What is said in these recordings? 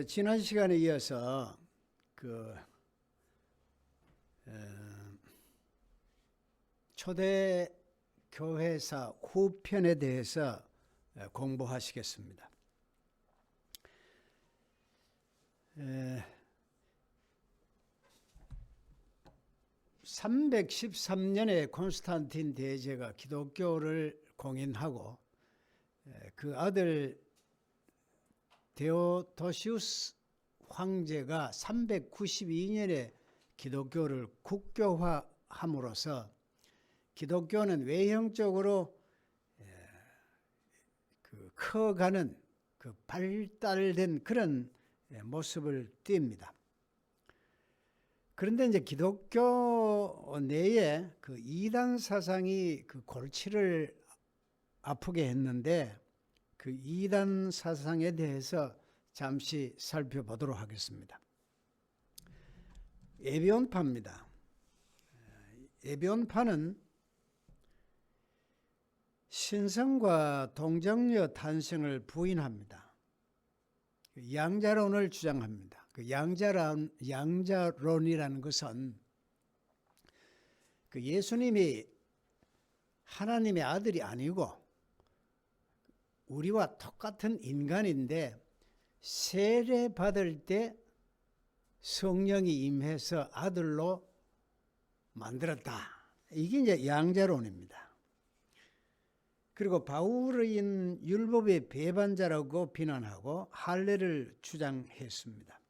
지난 시간에 이어서 그 초대 교회사 후편에 대해서 공부하시겠습니다. 313년에 콘스탄틴 대제가 기독교를 공인하고 그 아들 데오도시우스 황제가 392년에 기독교를 국교화함으로써 기독교는 외형적으로 커가는 그 발달된 그런 모습을 띱니다. 그런데 이제 기독교 내에 그 이단 사상이 그 골치를 아프게 했는데 그 이단 사상에 대해서 잠시 살펴보도록 하겠습니다. 에비온파입니다. 에비온파는 신성과 동정녀 탄생을 부인합니다. 양자론을 주장합니다. 그 양자론이라는 것은 그 예수님이 하나님의 아들이 아니고 우리와 똑같은 인간인데 세례 받을 때 성령이 임해서 아들로 만들었다. 이게 이제 양자론입니다. 그리고 바울은 율법의 배반자라고 비난하고 할례를 주장했습니다.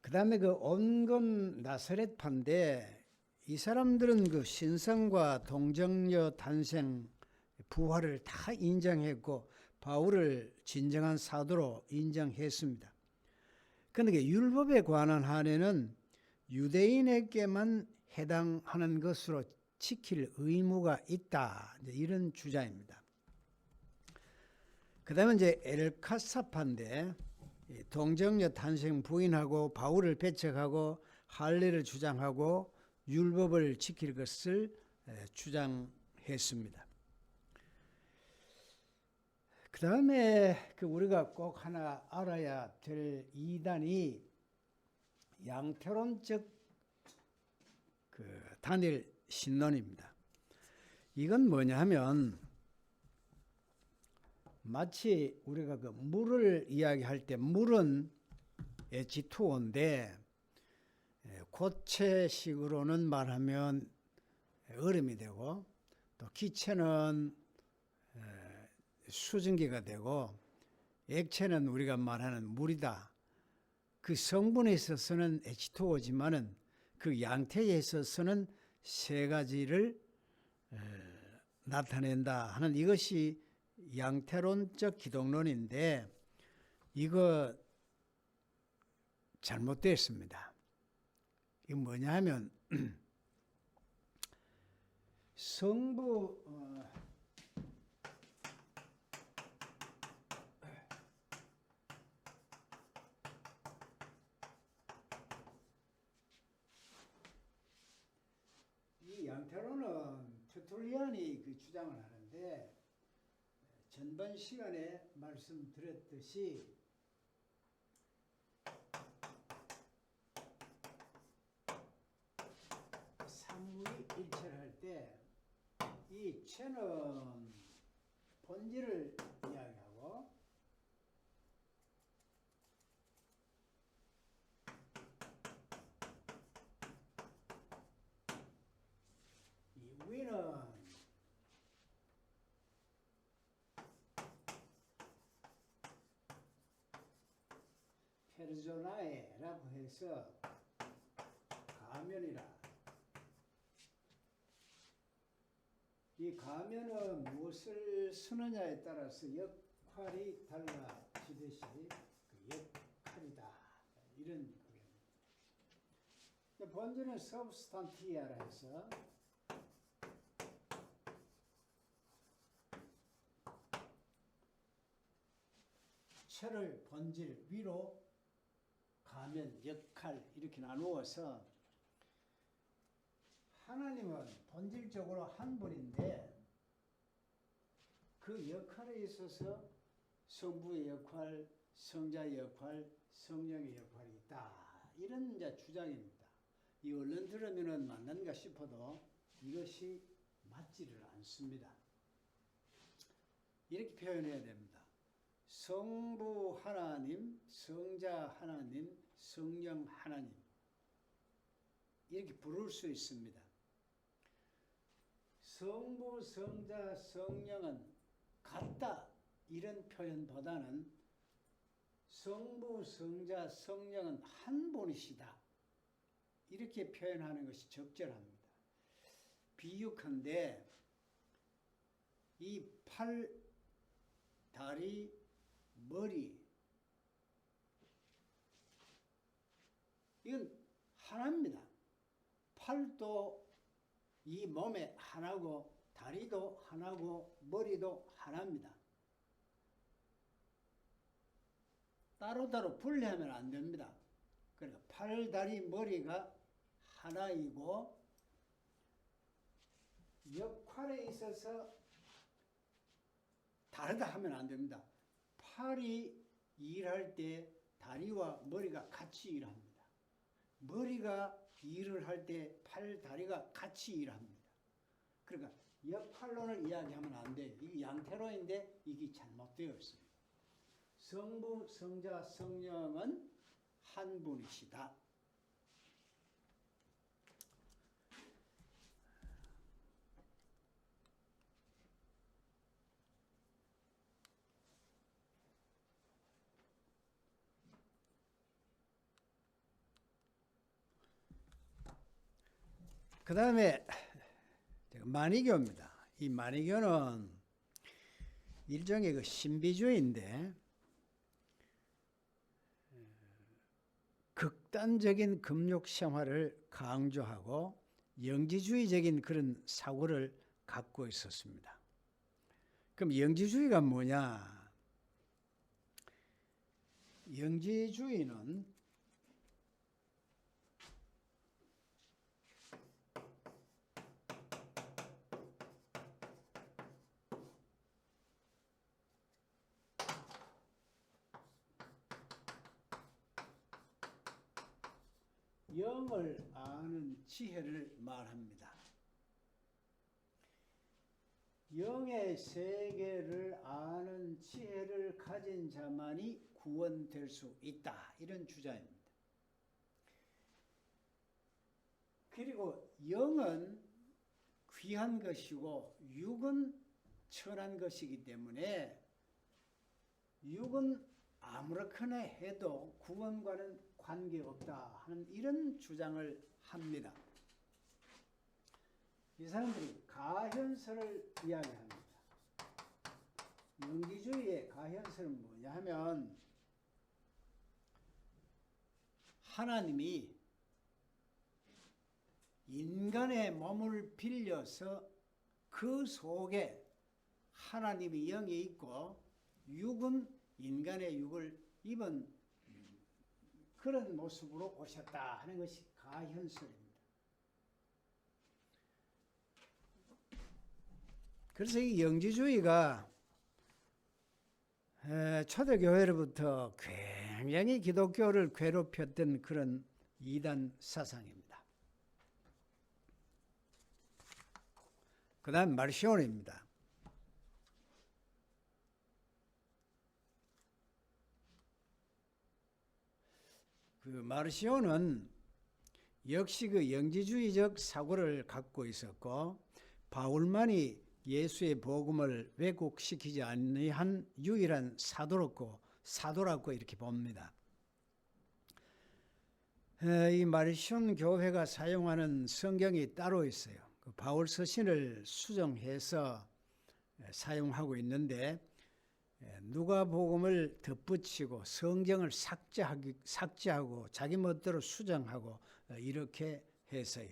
그 다음에 그 온건 나사렛파인데 이 사람들은 그 신성과 동정녀 탄생 부활을 다 인정했고 바울을 진정한 사도로 인정했습니다. 그런데 율법에 관한 한에는 유대인에게만 해당하는 것으로 지킬 의무가 있다. 이런 주장입니다. 그 다음에 이제 엘카사파인데 동정녀 탄생 부인하고 바울을 배척하고 할례를 주장하고 율법을 지킬 것을 주장했습니다. 그 다음에 우리가 꼭 하나 알아야 될 이단이 양태론적 단일 신론입니다. 이건 뭐냐 하면 마치 우리가 그 물을 이야기할 때 물은 H2O인데 고체식으로는 말하면 얼음이 되고 또 기체는 수증기가 되고 액체는 우리가 말하는 물이다. 그 성분에 있어서는 H2O지만은 그 양태에 있어서는 세 가지를 나타낸다 하는 이것이 양태론적 기독론인데 이거 잘못됐습니다. 이거 뭐냐 하면 성부 이 양태론은 테툴리안이 그 주장을 하는데 전번 시간에 말씀드렸듯이 삼위일체를 할 때 이 체는 본질을 이야기하고 이 위는 페르조나에라고 해서 가면이라. 이 가면은 무엇을 쓰느냐에 따라서 역할이 달라지듯이 그 역할이다. 이런 거예요. 본질은 서브스탄티아라 해서 체를 본질 위로 가면 역할 이렇게 나누어서 하나님은 본질적으로 한 분인데 그 역할에 있어서 성부의 역할, 성자의 역할, 성령의 역할이 있다. 이런 이제 주장입니다. 이 얼른 들으면은 맞는가 싶어도 이것이 맞지를 않습니다. 이렇게 표현해야 됩니다. 성부 하나님, 성자 하나님, 성령 하나님. 이렇게 부를 수 있습니다. 성부, 성자, 성령은 같다. 이런 표현보다는 성부, 성자, 성령은 한 분이시다. 이렇게 표현하는 것이 적절합니다. 비유컨대 이 팔, 다리, 머리 이건 하나입니다. 팔도 이 몸에 하나고 다리도 하나고 머리도 하나입니다. 따로따로 분리하면 안 됩니다. 그러니까 팔, 다리, 머리가 하나이고 역할에 있어서 다르다 하면 안 됩니다. 팔이 일할 때 다리와 머리가 같이 일합니다. 머리가 일을 할 때 팔, 다리가 같이 일합니다. 그러니까 역할론을 이야기하면 안 돼요. 이게 양태로인데 이게 잘못되어 있습니다. 성부, 성자, 성령은 한 분이시다. 그 다음에 마니교입니다. 이 마니교는 일종의 그 신비주의인데 극단적인 금욕 생활을 강조하고 영지주의적인 그런 사고를 갖고 있었습니다. 그럼 영지주의가 뭐냐? 영지주의는 영을 아는 지혜를 말합니다. 영의 세계를 아는 지혜를 가진 자만이 구원될 수 있다. 이런 주장입니다. 그리고 영은 귀한 것이고 육은 천한 것이기 때문에 육은 아무렇거나 해도 구원과는 관계없다 하는 이런 주장을 합니다. 이 사람들이 가현설을 이야기합니다. 영지주의의 가현설은 뭐냐 하면 하나님이 인간의 몸을 빌려서 그 속에 하나님의 영이 있고 육은 인간의 육을 입은 그런 모습으로 오셨다 하는 것이 가현설입니다. 그래서 이 영지주의가 초대교회로부터 굉장히 기독교를 괴롭혔던 그런 이단 사상입니다. 그 다음 마르시온입니다. 그 마르시온은 역시 그 영지주의적 사고를 갖고 있었고 바울만이 예수의 복음을 왜곡시키지 아니한 유일한 사도라고 이렇게 봅니다. 이 마르시온 교회가 사용하는 성경이 따로 있어요. 그 바울 서신을 수정해서 사용하고 있는데 누가복음을 덧붙이고 성경을 삭제하고 자기 멋대로 수정하고 이렇게 해서요.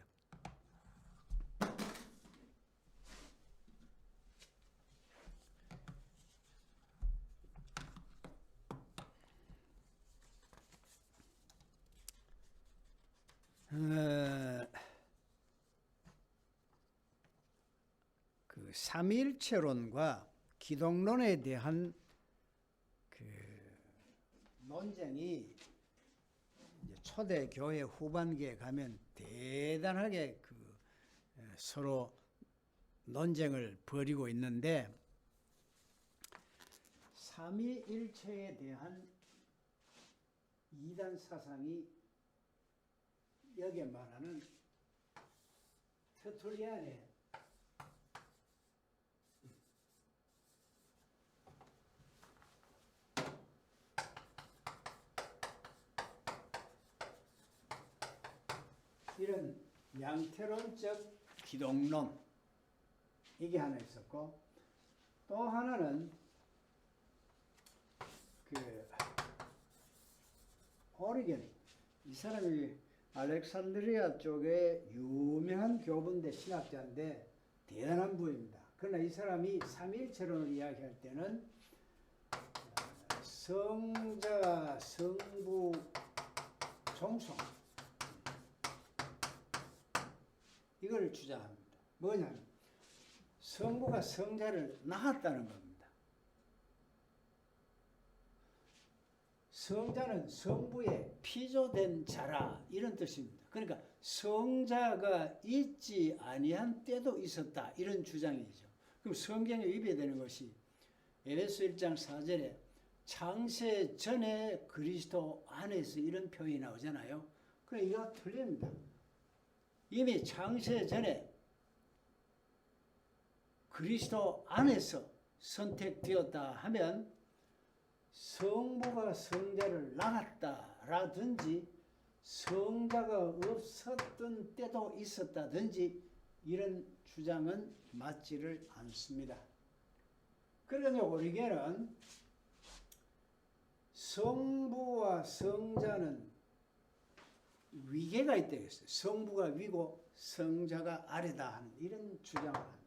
그 삼위일체론과 기독론에 대한 그 논쟁이 이제 초대 교회 후반기에 가면 대단하게 서로 논쟁을 벌이고 있는데 삼위일체에 대한 이단 사상이 여기에 말하는 터툴리안의 이런 양태론적 기독론 이게 하나 있었고 또 하나는 오리겐 이 사람이 알렉산드리아 쪽에 유명한 교부인데 신학자인데 대단한 부입니다. 그러나 이 사람이 삼위일체론을 이야기할 때는 성자, 성부, 종속 이걸 주장합니다. 뭐냐면 성부가 성자를 낳았다는 겁니다. 성자는 성부의 피조된 자라 이런 뜻입니다. 그러니까 성자가 있지 아니한 때도 있었다 이런 주장이죠. 그럼 성경에 위배되는 것이 에베소 1장 4절에 창세 전에 그리스도 안에서 이런 표현이 나오잖아요. 그럼 이거 틀립니다. 이미 창세 전에 그리스도 안에서 선택되었다 하면 성부가 성자를 낳았다라든지 성자가 없었던 때도 있었다든지 이런 주장은 맞지를 않습니다. 그러니 오리겐은 성부와 성자는 위계가 있다 했어요. 성부가 위고 성자가 아래다 하는 이런 주장을 합니다.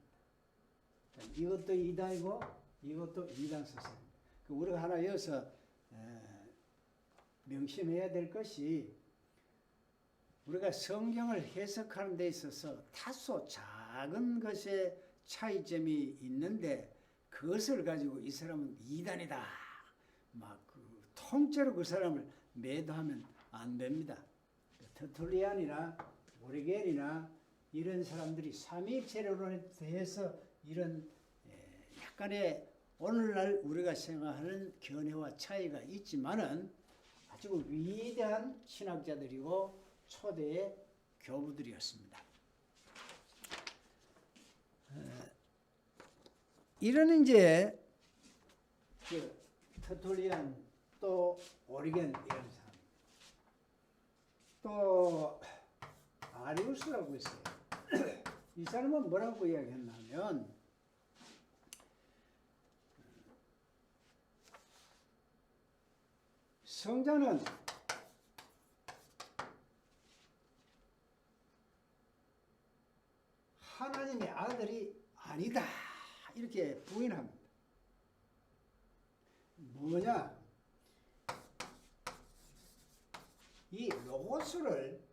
이것도 이단이고 이것도 이단 사상입니다. 우리가 하나 여기서 명심해야 될 것이 우리가 성경을 해석하는 데 있어서 다소 작은 것에 차이점이 있는데 그것을 가지고 이 사람은 이단이다. 막 통째로 그 사람을 매도하면 안 됩니다. 터툴리안이나 오리겐이나 이런 사람들이 삼위일체론에 대해서 이런 약간의 오늘날 우리가 생각하는 견해와 차이가 있지만은 아주 위대한 신학자들이고 초대의 교부들이었습니다. 이런 이제 터툴리안 또 오리겐 이런 사람 또 아리우스라고 있어요. 이 사람은 뭐라고 이야기했냐면 성자는 하나님의 아들이 아니다 이렇게 부인합니다. 뭐냐? 이 로고스를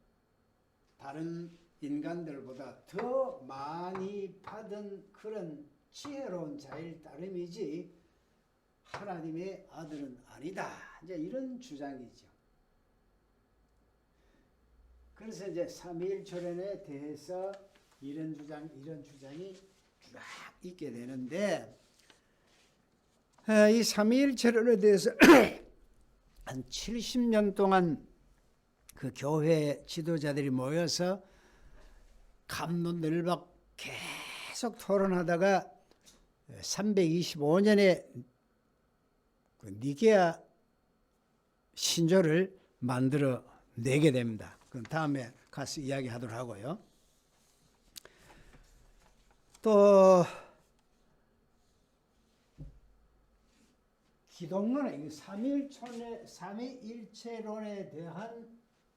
다른 인간들보다 더 많이 받은 그런 지혜로운 자일 따름이지 하나님의 아들은 아니다. 이제 이런 주장이죠. 그래서 이제 삼위일체론에 대해서 이런 주장이 쫙 있게 되는데 이 삼위일체론에 대해서 한 70년 동안 그 교회 지도자들이 모여서 갑론을박 계속 토론하다가 325년에 그 니게아 신조를 만들어 내게 됩니다. 그 다음에 가서 이야기하도록 하고요. 또 기독론의 삼위일체론에 대한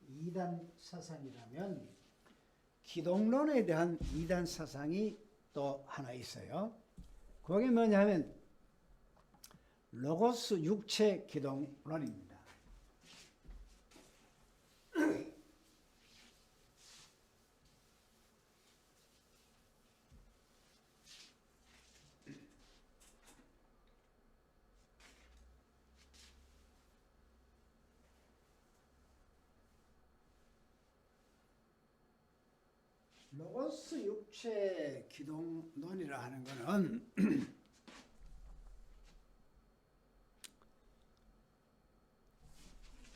이단 사상이라면 기독론에 대한 이단 사상이 또 하나 있어요. 그게 뭐냐면 로고스 육체 기독론입니다. 로고스 육체 기동론이라 하는 것은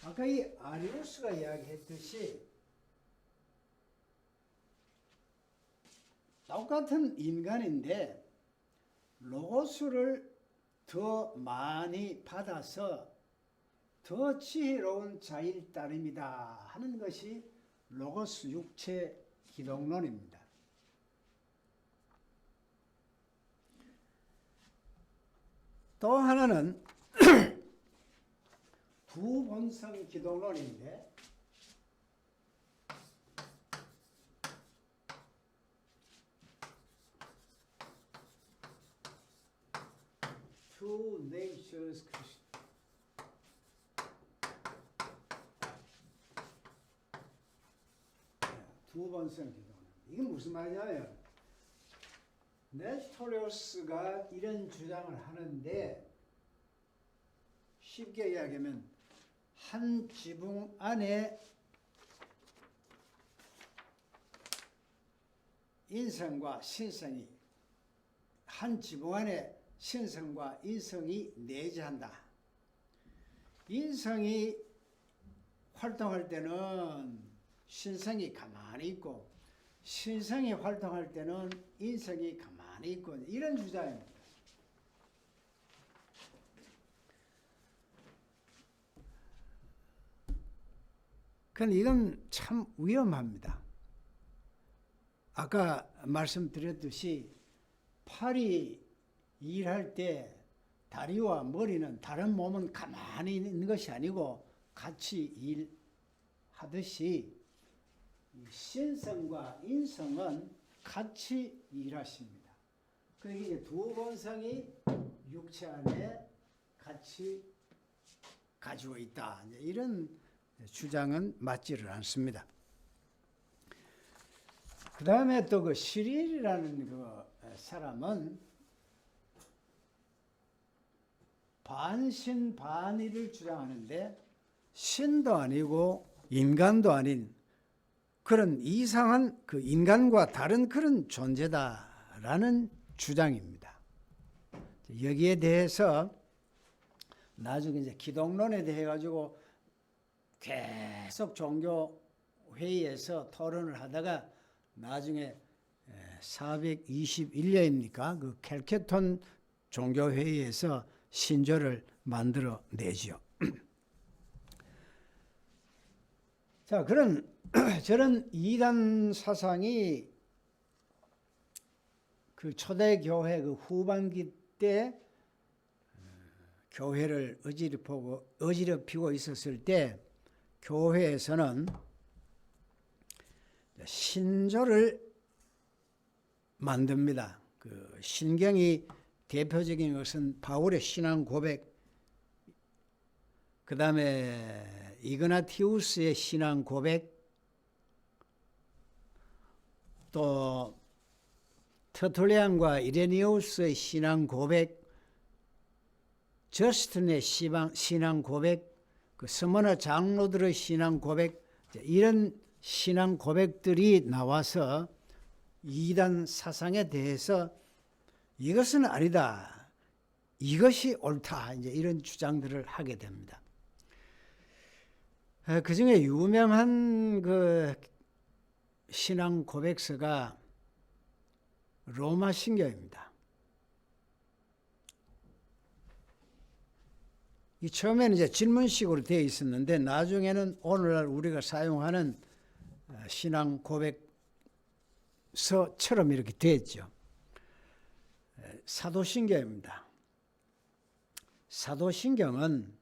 아까 이 아리우스가 이야기했듯이 똑같은 인간인데 로고스를 더 많이 받아서 더 지혜로운 자일 따름이다 하는 것이 로고스 육체 기동론입니다. 또 하나는 부본성 기동론인데 Two natures 두번성 기동론. 이게 무슨 말이냐면 네스토리우스가 이런 주장을 하는데 쉽게 이야기하면 한 지붕 안에 인성과 신성이 한 지붕 안에 신성과 인성이 내재한다. 인성이 활동할 때는 신성이 가만히 있고 신성이 활동할 때는 인성이 가만히 있고 이런 주장입니다. 그런데 이건 참 위험합니다. 아까 말씀드렸듯이 팔이 일할 때 다리와 머리는 다른 몸은 가만히 있는 것이 아니고 같이 일하듯이 신성과 인성은 같이 일하십니다. 그러니까 두 본성이 육체 안에 같이 가지고 있다. 이런 주장은 맞지를 않습니다. 그 다음에 또 그 시릴이라는 그 사람은 반신반의를 주장하는데 신도 아니고 인간도 아닌 그런 이상한 그 인간과 다른 그런 존재다라는 주장입니다. 여기에 대해서 나중에 이제 기독론에 대해 가지고 계속 종교 회의에서 토론을 하다가 나중에 421년입니까? 그 켈케톤 종교 회의에서 신조를 만들어 내죠. 자, 저런 이단 사상이 그 초대교회 그 후반기 때 교회를 어지럽히고 있었을 때 교회에서는 신조를 만듭니다. 그 신경이 대표적인 것은 바울의 신앙 고백, 그 다음에 이그나티우스의 신앙 고백, 또 터툴리안과 이레니우스의 신앙 고백, 저스틴의 신앙 고백, 그 스머나 장로들의 신앙 고백, 이런 신앙 고백들이 나와서 이단 사상에 대해서 이것은 아니다, 이것이 옳다, 이제 이런 주장들을 하게 됩니다. 그 중에 유명한 그 신앙 고백서가 로마 신교입니다. 이 처음에는 이제 질문식으로 되어 있었는데 나중에는 오늘날 우리가 사용하는 신앙 고백서처럼 이렇게 되었죠. 사도신경입니다. 사도신경은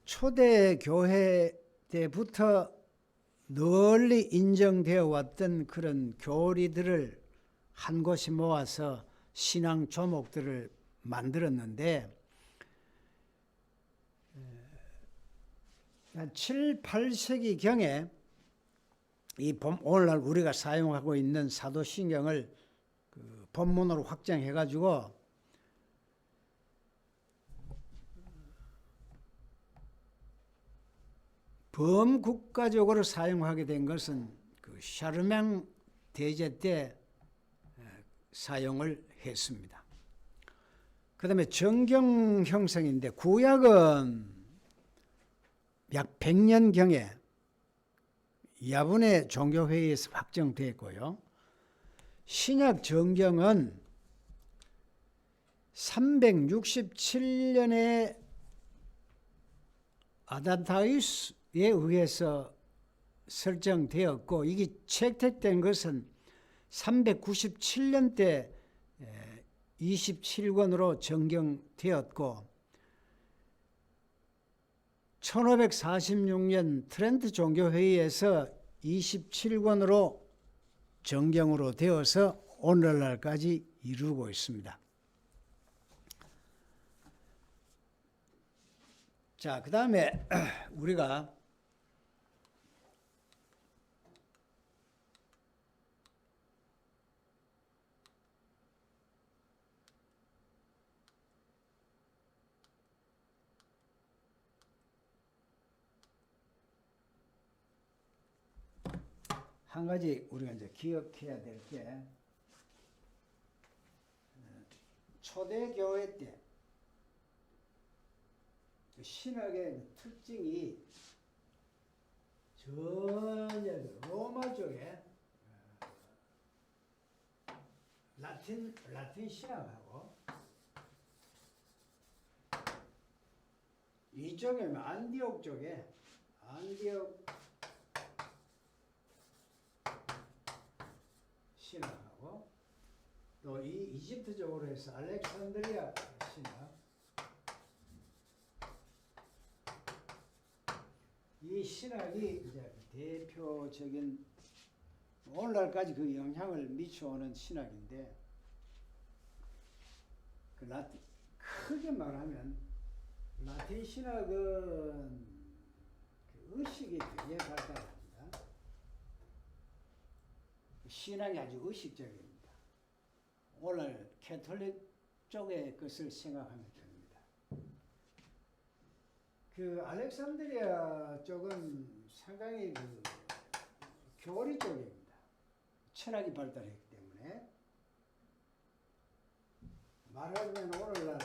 초대교회 때부터 널리 인정되어 왔던 그런 교리들을 한 곳에 모아서 신앙 조목들을 만들었는데 7, 8세기경에 이 오늘날 우리가 사용하고 있는 사도신경을 그 본문으로 확장해가지고 범국가적으로 사용하게 된 것은 그 샤르맹 대제 때 사용을 했습니다. 그 다음에 정경 형성인데 구약은 약 100년경에 야분의 종교회의에서 확정됐고요. 신약 정경은 367년에 아다타이스에 의해서 설정되었고 이게 채택된 것은 397년 때 27권으로 정경되었고 1546년 트렌트 종교회의에서 27권으로 정경으로 되어서 오늘날까지 이루고 있습니다. 자, 그 다음에 우리가 한 가지 우리가 이제 기억해야 될 게 초대교회 때 신학의 특징이 전혀 로마 쪽에 라틴 신학하고 이쪽에 안디옥 쪽에 안디옥 신학하고 또 이 이집트 쪽으로 해서 알렉산드리아 신학 이 신학이 이제 대표적인 오늘날까지 그 영향을 미쳐오는 신학인데 그 크게 말하면 라틴 신학은 그 의식이 되게 발달합니다. 신앙이 아주 의식적입니다. 오늘 캐톨릭 쪽의 것을 생각하면 됩니다. 그 알렉산드리아 쪽은 상당히 그 교리 쪽입니다. 철학이 발달했기 때문에 말하자면 오늘날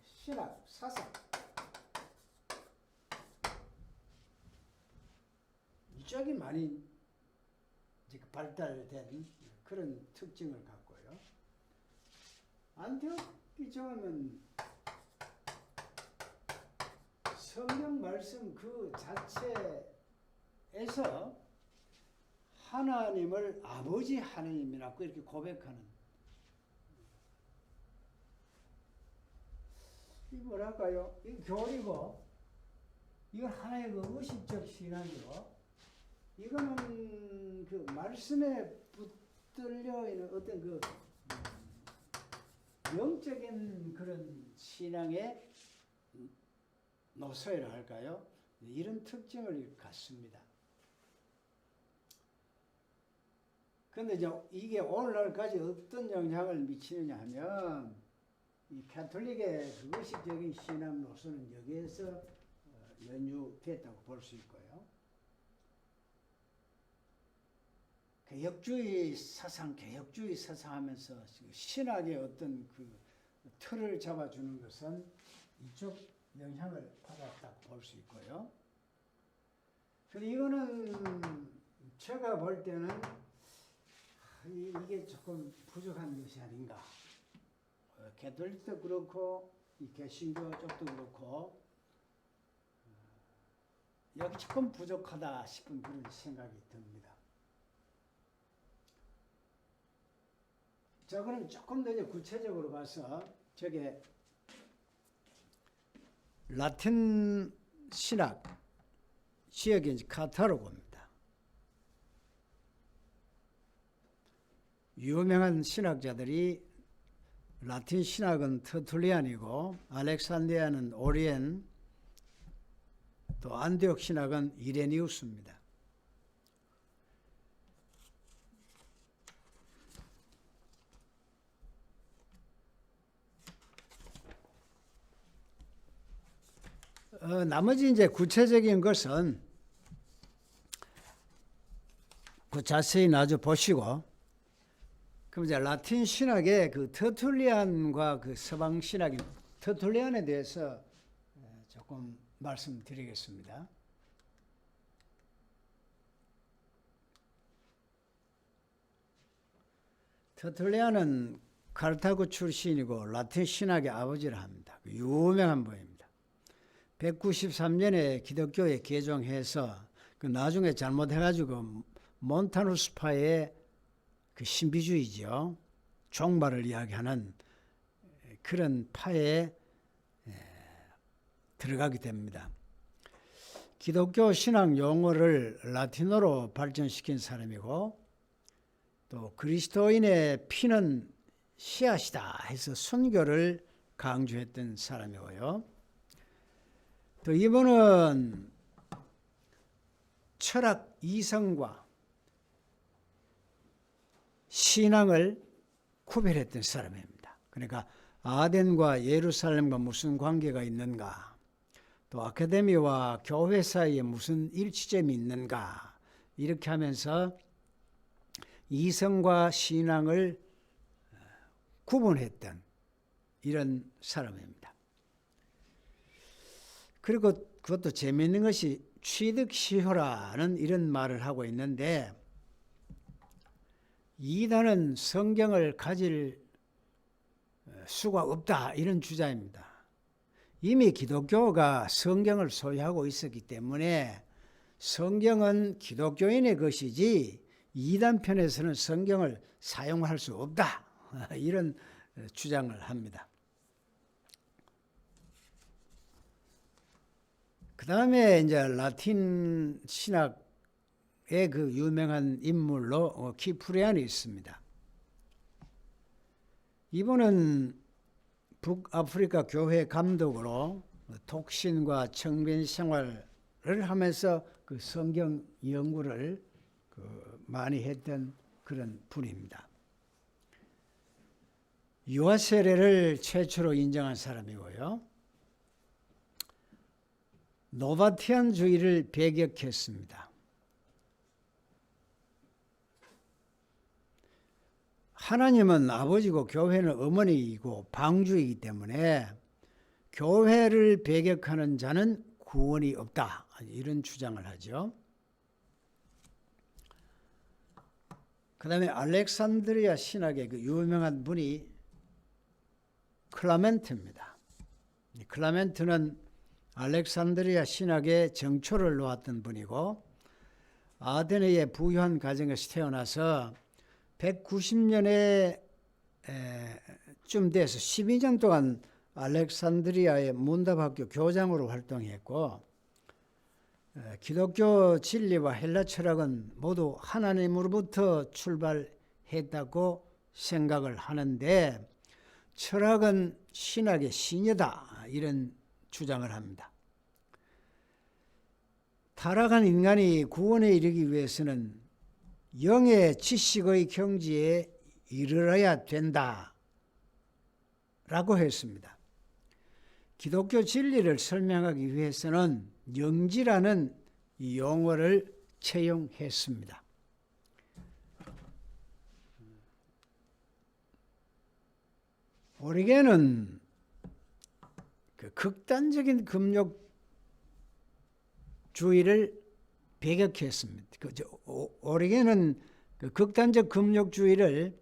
신학, 사상 이쪽이 많이 발달된 그런 특징을 갖고요. 안티오키 쪽은 성경 말씀 그 자체에서 하나님을 아버지 하나님이라고 이렇게 고백하는 이 뭐랄까요? 이 교리고 이건 하나의 그 의식적 신앙이고 이거는 그 말씀에 붙들려 있는 어떤 그 영적인 그런 신앙의 노소이라 할까요? 이런 특징을 갖습니다. 그런데 이게 오늘날까지 어떤 영향을 미치느냐 하면 이 캐톨릭의 그 의식적인 신앙 노선은 여기에서 연유됐다고 볼 수 있고요. 개혁주의 사상 하면서 신학의 어떤 그 틀을 잡아주는 것은 이쪽 영향을 받았다고 볼 수 있고요. 근데 이거는 제가 볼 때는 이게 조금 부족한 것이 아닌가. 캐톨릭도 그렇고 이 개신교 쪽도 그렇고 여기 조금 부족하다 싶은 그런 생각이 듭니다. 자, 그럼 조금 더 이제 구체적으로 가서 저게 라틴 신학 지역의 이제 카타로고입니다. 유명한 신학자들이 라틴 신학은 터툴리안이고 알렉산드리아는 오리엔 또 안디옥 신학은 이레니우스입니다. 나머지 이제 구체적인 것은 자세히 나중에 보시고, 그럼 이제 라틴 신학의 그 터툴리안과 그 서방 신학인 터툴리안에 대해서 조금 말씀드리겠습니다. 터툴리안은 카르타고 출신이고 라틴 신학의 아버지라 합니다. 유명한 분입니다. 193년에 기독교에 개종해서 그 나중에 잘못해가지고 몬타누스파의 그 신비주의죠. 종말을 이야기하는 그런 파에 들어가게 됩니다. 기독교 신앙 용어를 라틴어로 발전시킨 사람이고, 또 그리스도인의 피는 씨앗이다 해서 순교를 강조했던 사람이고요. 또 이분은 철학 이성과 신앙을 구별했던 사람입니다. 그러니까 아덴과 예루살렘과 무슨 관계가 있는가, 또 아카데미와 교회 사이에 무슨 일치점이 있는가, 이렇게 하면서 이성과 신앙을 구분했던 이런 사람입니다. 그리고 그것도 재미있는 것이 취득시효라는 이런 말을 하고 있는데, 이단은 성경을 가질 수가 없다, 이런 주장입니다. 이미 기독교가 성경을 소유하고 있었기 때문에 성경은 기독교인의 것이지 이단 편에서는 성경을 사용할 수 없다, 이런 주장을 합니다. 그 다음에 이제 라틴 신학의 그 유명한 인물로 키프리안이 있습니다. 이분은 북아프리카 교회 감독으로 독신과 청빈 생활을 하면서 그 성경 연구를 많이 했던 그런 분입니다. 유아 세례를 최초로 인정한 사람이고요. 노바티안주의를 배격했습니다. 하나님은 아버지고 교회는 어머니이고 방주이기 때문에 교회를 배격하는 자는 구원이 없다, 이런 주장을 하죠. 그 다음에 알렉산드리아 신학의 그 유명한 분이 클라멘트입니다. 클라멘트는 알렉산드리아 신학의 정초를 놓았던 분이고, 아테네의 부유한 가정에서 태어나서 190년에 쯤 돼서 12년 동안 알렉산드리아의 문답학교 교장으로 활동했고, 기독교 진리와 헬라 철학은 모두 하나님으로부터 출발했다고 생각을 하는데, 철학은 신학의 신여다, 이런 주장을 합니다. 타락한 인간이 구원에 이르기 위해서는 영의 지식의 경지에 이르러야 된다 라고 했습니다. 기독교 진리를 설명하기 위해서는 영지라는 용어를 채용했습니다. 오리겐은 그 극단적인 금욕주의를 배격했습니다. 오리겐은 그 극단적 금욕주의를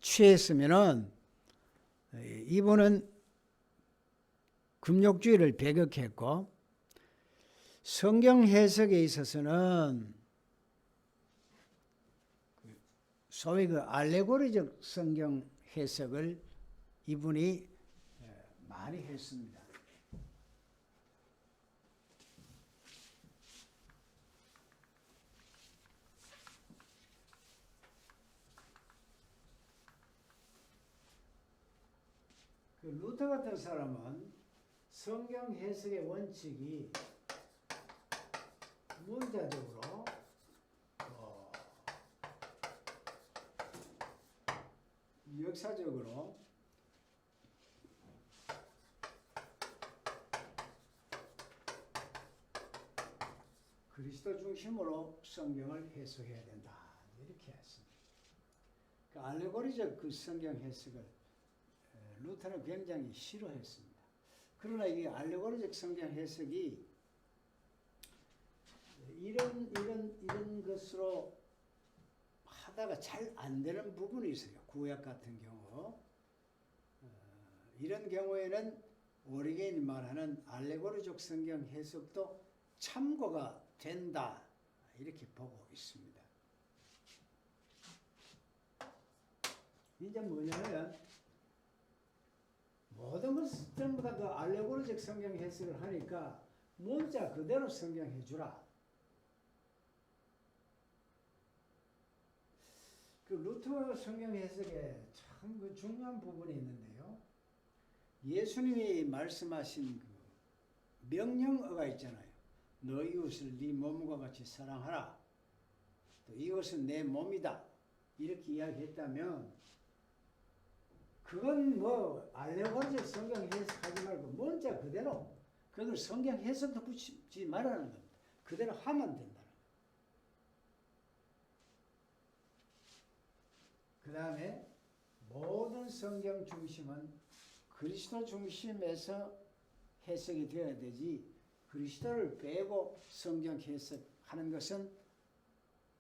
취했으면은 이분은 금욕주의를 배격했고, 성경 해석에 있어서는 소위 그 알레고리적 성경 해석을 이분이 많이 했습니다. 그 루터 같은 사람은 성경 해석의 원칙이 문자적으로 역사적으로 그 그리스도 중심으로 성경을 해석해야 된다. 이렇게 했습니다. 그 알레고리적 그 성경 해석을 루터는 굉장히 싫어했습니다. 그러나 이 알레고리적 성경 해석이 이런 것으로 하다가 잘 안 되는 부분이 있어요. 구약 같은 경우. 이런 경우에는 오리겐이 말하는 알레고리적 성경 해석도 참고가 된다. 이렇게 보고 있습니다. 이제 뭐냐면 모든 것을 전부 다 그 알레고리적 성경 해석을 하니까 문자 그대로 성경해 주라. 그 루터 성경 해석에 참 그 중요한 부분이 있는데요. 예수님이 말씀하신 그 명령어가 있잖아요. 너 이웃을 네 몸과 같이 사랑하라. 또 이것은 내 몸이다. 이렇게 이야기했다면 그건 뭐 알레고리적 성경 해석하지 말고 문자 그대로 그걸 성경 해석도 붙이지 말라는 겁니다. 그대로 하면 된다는 거예요. 그 다음에 모든 성경 중심은 그리스도 중심에서 해석이 되어야 되지 그리스도를 빼고 성경 해석하는 것은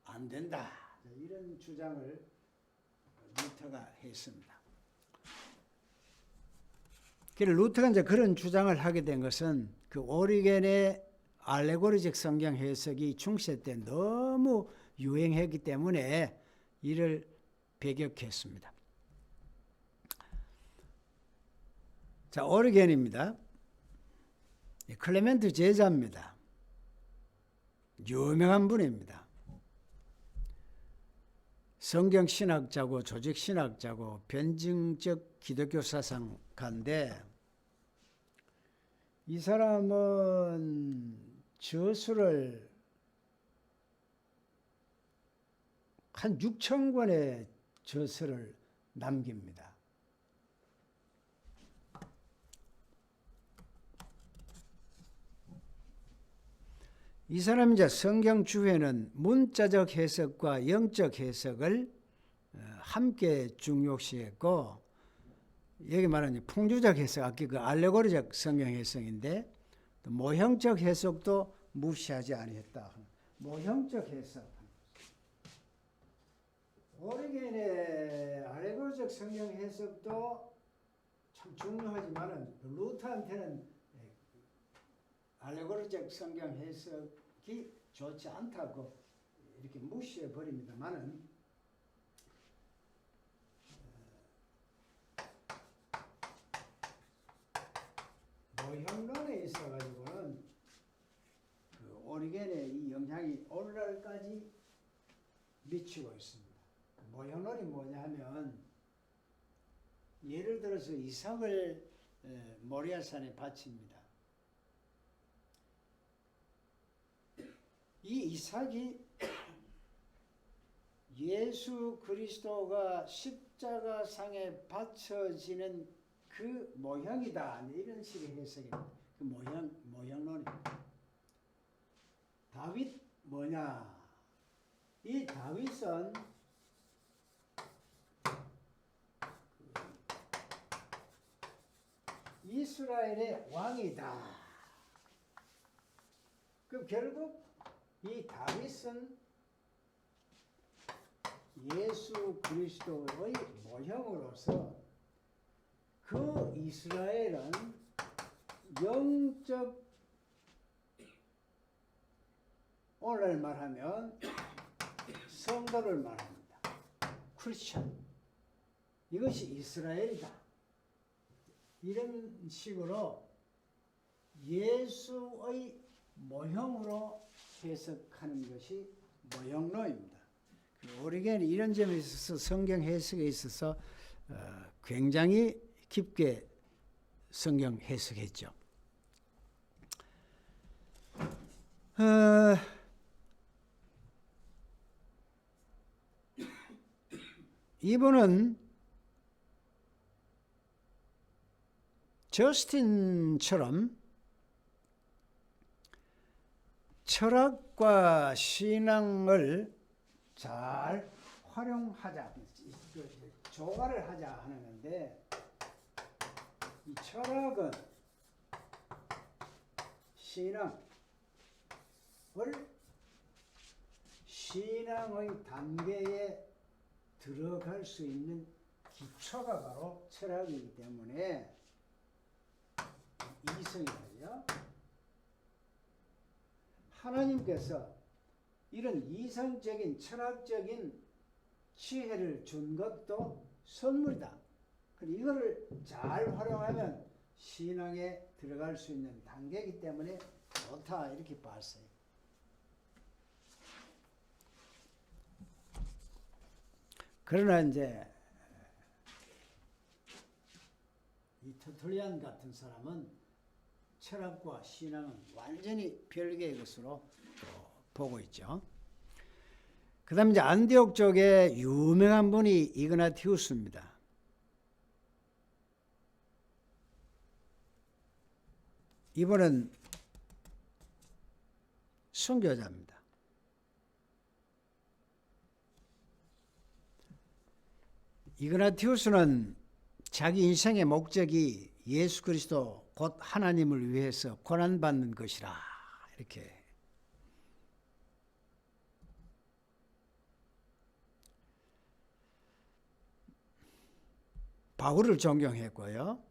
안 된다. 이런 주장을 루터가 했습니다. 루터가 이제 그런 주장을 하게 된 것은 그 오리겐의 알레고리적 성경 해석이 중세 때 너무 유행했기 때문에 이를 배격했습니다. 자, 오리겐입니다. 클레멘트 제자입니다. 유명한 분입니다. 성경신학자고 조직신학자고 변증적 기독교 사상가인데 이 사람은 저수를 한 6,000권의 저서를 남깁니다. 이 사람이 이제 성경 주에는 문자적 해석과 영적 해석을 함께 중요시했고, 여기 말하는 풍주적 해석, 아까 그 알레고리적 성경 해석인데, 또 모형적 해석도 무시하지 아니했다. 모형적 해석. 오리겐의 알레고리적 성경 해석도 참 중요하지만은 루터한테는 알레고리적 성경 해석이 좋지 않다고 이렇게 무시해 버립니다만은 모형론에 있어가지고는 그 오리겐의 이 영향이 오늘날까지 미치고 있습니다. 모형론이 뭐냐 하면 예를 들어서 이삭을 모리아산에 바칩니다. 이 이삭이 예수 그리스도가 십자가상에 바쳐지는 그 모형이다. 이런 식의 해석입니다. 그 모형론입니다. 다윗 뭐냐? 이 다윗은 이스라엘의 왕이다. 그럼 결국 이 다윗은 예수 그리스도의 모형으로서 그 이스라엘은 영적, 오늘 말하면 성도를 말합니다. 크리스천. 이것이 이스라엘이다. 이런 식으로 예수의 모형으로 해석하는 것이 모형론입니다. 오리겐이 이런 점에 있어서 성경 해석에 있어서 굉장히 깊게 성경 해석했죠. 이분은 저스틴처럼 철학 철학과 신앙을 잘 활용하자, 조화를 하자 하는 건데, 이 철학은 신앙을 신앙의 단계에 들어갈 수 있는 기초가 바로 철학이기 때문에 이성이죠. 하나님께서 이런 이성적인 철학적인 지혜를 준 것도 선물이다. 이거를 잘 활용하면 신앙에 들어갈 수 있는 단계이기 때문에 좋다, 이렇게 봤어요. 그러나 이제 이 터툴리안 같은 사람은 철학과 신앙은 완전히 별개의 것으로 보고 있죠. 그 다음에 이제 안디옥 쪽에 유명한 분이 이그나티우스입니다. 이분은 선교자입니다. 이그나티우스는 자기 인생의 목적이 예수 그리스도 곧 하나님을 위해서 고난받는 것이라 이렇게 바울을 존경했고요.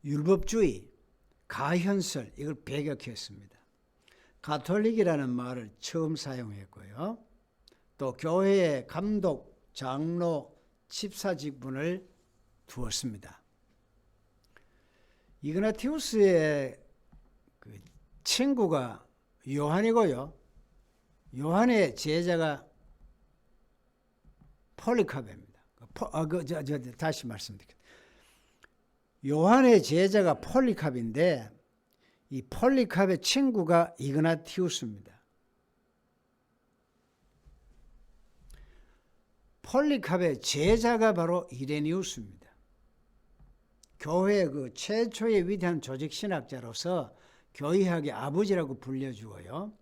율법주의, 가현설 이걸 배격했습니다. 가톨릭이라는 말을 처음 사용했고요. 또 교회의 감독, 장로, 집사 직분을 두었습니다. 이그나티우스의 그 친구가 요한이고요. 요한의 제자가 폴리카베입니다. 다시 말씀드릴게요. 요한의 제자가 폴리캅인데 이 폴리캅의 친구가 이그나티우스입니다. 폴리캅의 제자가 바로 이레니우스입니다. 교회 그 최초의 위대한 조직 신학자로서 교회학의 아버지라고 불려주어요.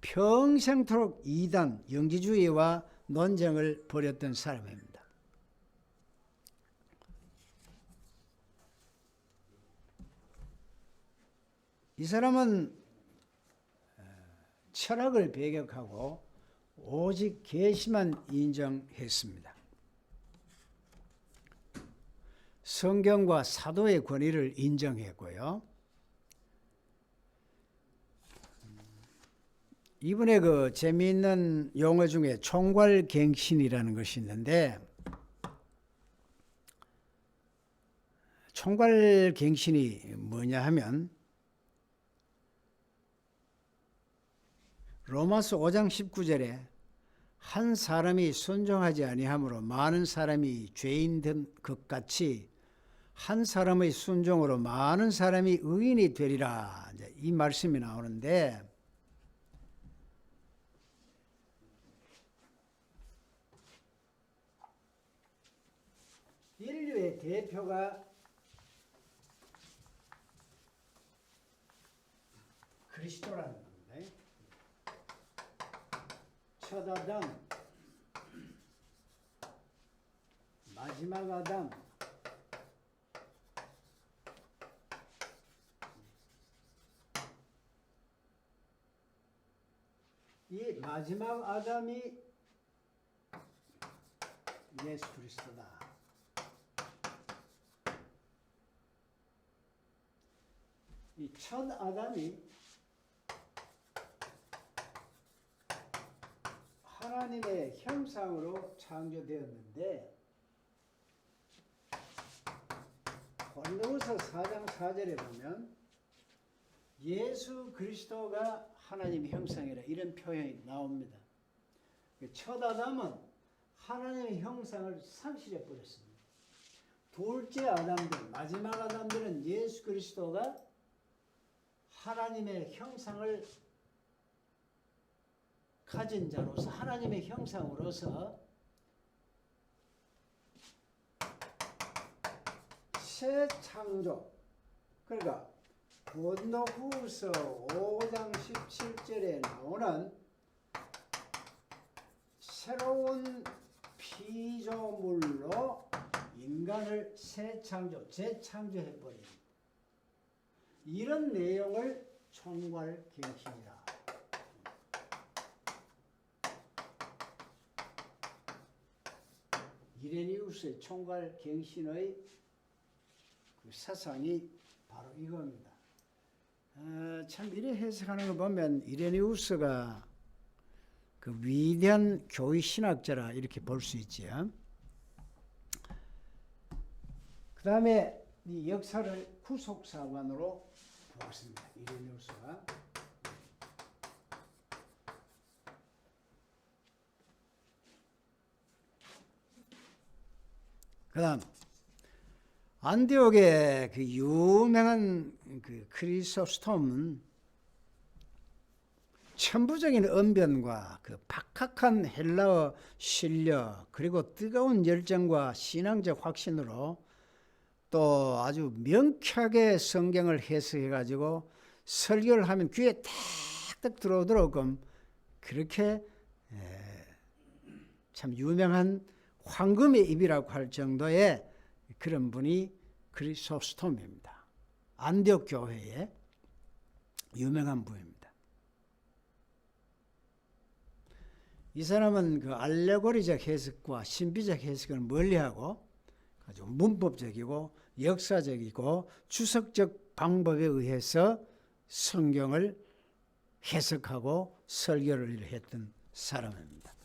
평생토록 이단, 영지주의와 논쟁을 벌였던 사람입니다. 이 사람은 철학을 배격하고 오직 계시만 인정했습니다. 성경과 사도의 권위를 인정했고요. 이분의 그 재미있는 용어 중에 총괄갱신이라는 것이 있는데, 총괄갱신이 뭐냐 하면 로마서 5장 19절에 한 사람이 순종하지 아니함으로 많은 사람이 죄인 된 것 같이 한 사람의 순종으로 많은 사람이 의인이 되리라, 이 말씀이 나오는데, 인류의 대표가 그리스도라는 겁니다. 첫 아담, 마지막 아담, 이 마지막 아담이 예수 그리스도다. 이 첫 아담이 하나님의 형상으로 창조되었는데, 고린도후서 4장 4절에 보면 예수 그리스도가 하나님의 형상이라 이런 표현이 나옵니다. 첫 아담은 하나님의 형상을 상실해 버렸습니다. 둘째 아담들, 마지막 아담들은 예수 그리스도가 하나님의 형상을 가진 자로서, 하나님의 형상으로서 새 창조, 그러니까 고린도후서 5장 17절에 나오는 새로운 피조물로 인간을 새 창조, 재창조해 버립니다. 이런 내용을 총괄갱신이라. 이레니우스의 총괄갱신의 그 사상이 바로 이겁니다. 참 이래 해석하는 거 보면 이레니우스가 그 위대한 교회 신학자라 이렇게 볼 수 있지요. 그 다음에 이 역사를 구속사관으로 보았습니다. 이레니우스가. 그 다음 안디옥의 그 유명한 그 크리소스톰은 천부적인 언변과 그 박학한 헬라어 실력 그리고 뜨거운 열정과 신앙적 확신으로 또 아주 명쾌하게 성경을 해석해 가지고 설교를 하면 귀에 탁탁 들어오도록끔 그렇게 참 유명한 황금의 입이라고 할 정도의 그런 분이 크리소스톰입니다. 안디옥 교회의 유명한 분입니다. 이 사람은 그 알레고리적 해석과 신비적 해석을 멀리하고 아주 문법적이고 역사적이고 추석적 방법에 의해서 성경을 해석하고 설교를 했던 사람입니다.